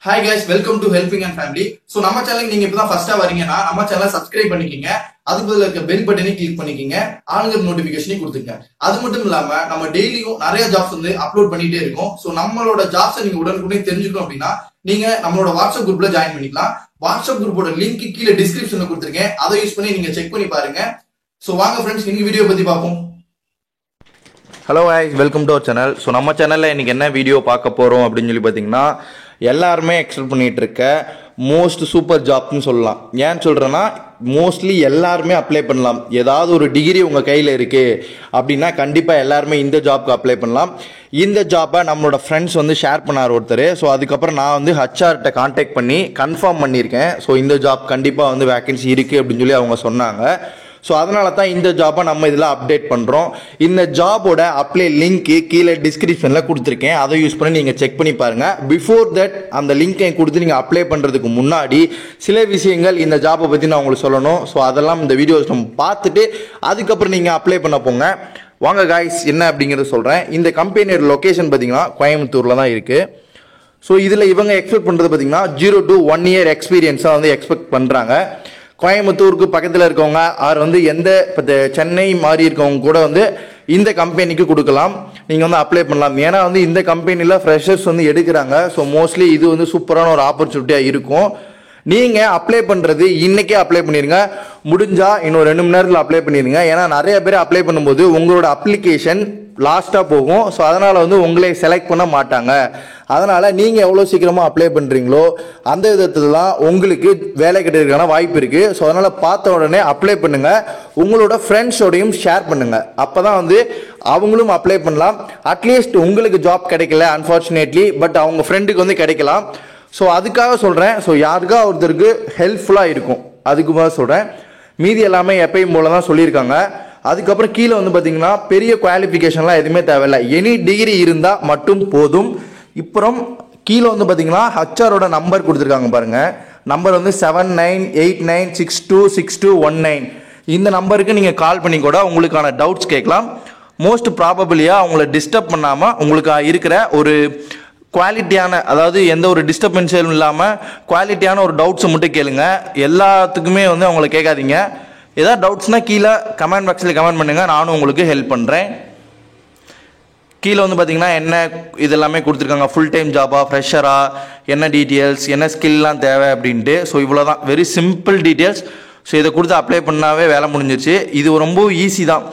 Hi guys, welcome to Helping and Family. So நம்ம சேனலுக்கு நீங்க இப்பதான் ஃபர்ஸ்டா வரீங்கன்னா நம்ம சேனலை சப்ஸ்கிரைப் பண்ணிக்கங்க. அதுக்கு பதிலா இருக்க பெல் பட்டனை கிளிக் பண்ணிக்கங்க. ஆளுங்க நோட்டிபிகேஷனையும் கொடுத்துங்க. அது மட்டும் இல்லாம நம்ம டெய்லியும் நிறைய ஜாப்ஸ் வந்து அப்லோட் பண்ணிட்டே இருக்கோம். சோ நம்மளோட ஜாப்ஸை நீங்க உடனுக்குடனே தெரிஞ்சுக்கணும் அப்படின்னா நீங்க நம்மளோட வாட்ஸ்அப் குரூப்ல ஜாயின் பண்ணிக்கலாம். வாட்ஸ்அப் குரூப்போட லிங்க் கீழே டிஸ்கிரிப்ஷன்ல கொடுத்துருக்கேன். அதை யூஸ் பண்ணி நீங்க செக் பண்ணி பாருங்க. சோ வாங்க ஃப்ரெண்ட்ஸ், இன்னைக்கு வீடியோ பத்தி பார்ப்போம். Hello guys, welcome to our channel. So நம்ம சேனலில் இன்றைக்கி என்ன வீடியோ பார்க்க போகிறோம் அப்படின்னு சொல்லி பார்த்தீங்கன்னா, எல்லாருமே எக்ஸ்பெக்ட் பண்ணிகிட்டு இருக்க மோஸ்ட் சூப்பர் ஜாப்னு சொல்லலாம். ஏன்னு சொல்கிறேன்னா, மோஸ்ட்லி எல்லாருமே அப்ளை பண்ணலாம். ஏதாவது ஒரு டிகிரி உங்கள் கையில் இருக்குது அப்படின்னா கண்டிப்பாக எல்லாருமே இந்த ஜாப்க்கு அப்ளை பண்ணலாம். இந்த ஜாப்பை நம்மளோட ஃப்ரெண்ட்ஸ் வந்து ஷேர் பண்ணார் ஒருத்தர். ஸோ அதுக்கப்புறம் நான் வந்து ஹச்ஆர்கிட்ட கான்டாக்ட் பண்ணி கன்ஃபார்ம் பண்ணியிருக்கேன். ஸோ இந்த ஜாப் கண்டிப்பாக வந்து வேக்கன்சி இருக்குது அப்படின்னு சொல்லி அவங்க சொன்னாங்க. ஸோ அதனால தான் இந்த ஜாப்பை நம்ம இதில் அப்டேட் பண்ணுறோம். இந்த ஜாபோட அப்ளை லிங்க்கு கீழே டிஸ்கிரிப்ஷனில் கொடுத்துருக்கேன். அதை யூஸ் பண்ணி நீங்கள் செக் பண்ணி பாருங்கள். பிஃபோர் தட் அந்த லிங்க்கை கொடுத்து நீங்கள் அப்ளை பண்ணுறதுக்கு முன்னாடி சில விஷயங்கள் இந்த ஜாப்பை பற்றி நான் உங்களுக்கு சொல்லணும். ஸோ அதெல்லாம் இந்த வீடியோஸ் நம்ம பார்த்துட்டு அதுக்கப்புறம் நீங்கள் அப்ளை பண்ண போங்க. வாங்க காய்ஸ், என்ன அப்படிங்கிறத சொல்கிறேன். இந்த கம்பெனியோட லொக்கேஷன் பார்த்தீங்கன்னா கோயம்புத்தூரில் தான் இருக்குது. ஸோ இதில் இவங்க எக்ஸ்பெக்ட் பண்ணுறது பார்த்தீங்கன்னா 0 to 1 year எக்ஸ்பீரியன்ஸாக வந்து எக்ஸ்பெக்ட் பண்ணுறாங்க. கோயம்புத்தூருக்கு பக்கத்தில் இருக்கவங்க ஆர் வந்து எந்த இப்போ சென்னை மாதிரி இருக்கவங்க கூட வந்து இந்த கம்பெனிக்கு கொடுக்கலாம். நீங்கள் வந்து அப்ளை பண்ணலாம். ஏன்னா வந்து இந்த கம்பெனியில் ஃப்ரெஷர்ஸ் வந்து எடுக்கிறாங்க. ஸோ மோஸ்ட்லி இது வந்து சூப்பரான ஒரு ஆப்பர்ச்சுனிட்டியாக இருக்கும். நீங்கள் அப்ளை பண்ணுறது இன்றைக்கே அப்ளை பண்ணிடுங்க. முடிஞ்சால் இன்னும் 2 மணி நேரத்தில் அப்ளை பண்ணிடுங்க. ஏன்னா நிறைய பேர் அப்ளை பண்ணும்போது உங்களோட அப்ளிகேஷன் லாஸ்ட்டாக போகும். ஸோ அதனால் வந்து உங்களை செலக்ட் பண்ண மாட்டாங்க. அதனால் நீங்கள் எவ்வளோ சீக்கிரமாக அப்ளை பண்ணுறீங்களோ அந்த விதத்தில் தான் உங்களுக்கு வேலை கிடைக்கிறதுக்கான வாய்ப்பு இருக்குது. ஸோ அதனால் பார்த்த உடனே அப்ளை பண்ணுங்கள். உங்களோட ஃப்ரெண்ட்ஸோடையும் ஷேர் பண்ணுங்கள். அப்போ தான் வந்து அவங்களும் அப்ளை பண்ணலாம். அட்லீஸ்ட் உங்களுக்கு ஜாப் கிடைக்கல அன்ஃபார்ச்சுனேட்லி, பட் அவங்க ஃப்ரெண்டுக்கு வந்து கிடைக்கலாம். ஸோ அதுக்காக சொல்கிறேன். ஸோ யாருக்கா ஒருத்தருக்கு ஹெல்ப்ஃபுல்லாக இருக்கும் அதுக்கு தான் சொல்கிறேன். மீதி எல்லாமே எப்பயும் போல தான் சொல்லியிருக்காங்க. அதுக்கப்புறம் கீழே வந்து பார்த்தீங்கன்னா பெரிய குவாலிஃபிகேஷன்லாம் எதுவுமே தேவையில்லை. எனி டிகிரி இருந்தால் மட்டும் போதும். அப்புறம் கீழே வந்து பார்த்தீங்கன்னா ஹச்ஆரோட நம்பர் கொடுத்துருக்காங்க பாருங்கள். நம்பர் வந்து 7989626219. இந்த நம்பருக்கு நீங்கள் கால் பண்ணி கூட உங்களுக்கான டவுட்ஸ் கேட்கலாம். மோஸ்ட் ப்ராபபிளியாக அவங்கள டிஸ்டர்ப் பண்ணாமல் உங்களுக்கு இருக்கிற ஒரு குவாலிட்டியான, அதாவது எந்த ஒரு டிஸ்டர்பன்ஸும் இல்லாமல் குவாலிட்டியான ஒரு டவுட்ஸை மட்டும் கேளுங்க. எல்லாத்துக்குமே வந்து அவங்கள கேட்காதீங்க. ஏதாவது டவுட்ஸ்னால் கீழே கமெண்ட் பாக்ஸில் கமெண்ட் பண்ணுங்கள். நானும் உங்களுக்கு ஹெல்ப் பண்ணுறேன். கீழே வந்து பார்த்தீங்கன்னா என்ன இதெல்லாமே கொடுத்துருக்காங்க. ஃபுல் டைம் ஜாபா, ஃப்ரெஷரா, என்ன டீட்டெயில்ஸ், என்ன ஸ்கில்லாம் தேவை அப்படின்ட்டு. ஸோ இவ்வளோ தான், வெரி சிம்பிள் டீட்டெயில்ஸ். ஸோ இதை கொடுத்து அப்ளை பண்ணாவே வேலை முடிஞ்சிச்சு. இது ரொம்ப ஈஸி தான்.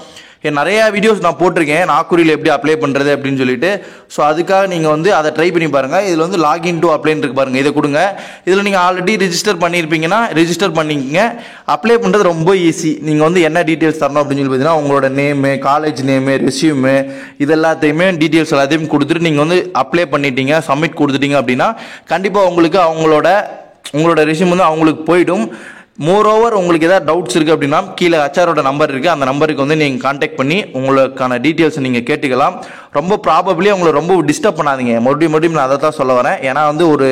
நிறையா வீடியோஸ் நான் போட்டிருக்கேன் நாக்குரியில் எப்படி அப்ளை பண்ணுறது அப்படின்னு சொல்லிட்டு. ஸோ அதுக்காக நீங்கள் வந்து அதை ட்ரை பண்ணி பாருங்கள். இதில் வந்து லாகின் டு அப்ளைன்னு இருக்கு பாருங்கள். இதை கொடுங்க. இதில் நீங்கள் ஆல்ரெடி ரிஜிஸ்டர் பண்ணியிருப்பீங்கன்னா ரிஜிஸ்டர் பண்ணிக்கங்க. அப்ளை பண்ணுறது ரொம்ப ஈஸி. நீங்கள் வந்து என்ன டீட்டெயில்ஸ் தரணும் அப்படின்னு சொல்லி பார்த்தீங்கன்னா உங்களோட நேமு, காலேஜ் நேமு, ரெஸ்யூமு, இது எல்லாத்தையுமே டீட்டெயில்ஸ் எல்லாத்தையும் கொடுத்துட்டு நீங்கள் வந்து அப்ளை பண்ணிட்டீங்க, சப்மிட் கொடுத்துட்டீங்க அப்படின்னா கண்டிப்பாக உங்களுக்கு உங்களோட ரெஸ்யூம் வந்து அவங்களுக்கு போயிடும். மோரோவர் உங்களுக்கு ஏதாவது டவுட்ஸ் இருக்குது அப்படின்னா கீழே ஹச்ஆரோட நம்பர் இருக்குது. அந்த நம்பருக்கு வந்து நீங்கள் கான்டாக்ட் பண்ணி உங்களுக்கான டீட்டெயில்ஸ் நீங்கள் கேட்டுக்கலாம். ரொம்ப ப்ராபப்ளி அவங்கள ரொம்ப டிஸ்டர்ப் பண்ணாதீங்க. மறுபடியும் நான் அதை தான் சொல்ல வரேன். ஏன்னா வந்து ஒரு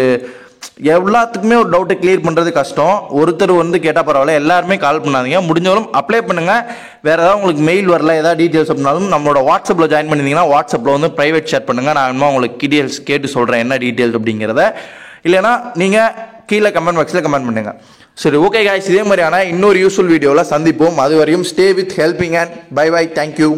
எல்லாத்துக்குமே ஒரு டவுட்டை கிளியர் பண்ணுறது கஷ்டம். ஒருத்தர் வந்து கேட்டால் பரவாயில்ல, எல்லாருமே கால் பண்ணாதீங்க. முடிஞ்சவரும் அப்ளை பண்ணுங்கள். வேறு ஏதாவது உங்களுக்கு மெயில் வரல, ஏதாவது டீட்டெயில்ஸ் அப்படின்னாலும் நம்மளோட வாட்ஸ்அப்பில் ஜாயின் பண்ணியிருந்தீங்கன்னா வாட்ஸ்அப்பில் வந்து ப்ரைவேட் ஷேர் பண்ணுங்கள். நான் இன்னும் உங்களுக்கு டீட்டெயில்ஸ் கேட்டு சொல்கிறேன் என்ன டீட்டெயில்ஸ் அப்படிங்கிறத. இல்லைனா நீங்கள் கீழே கமெண்ட் பாக்ஸில் கமெண்ட் பண்ணுங்கள். சரி, ஓகே காய்ஸ், இதே மாதிரியான இன்னொரு யூஸ்ஃபுல் வீடியோவில் சந்திப்போம். அது வரையும் stay with helping and bye bye. Thank you.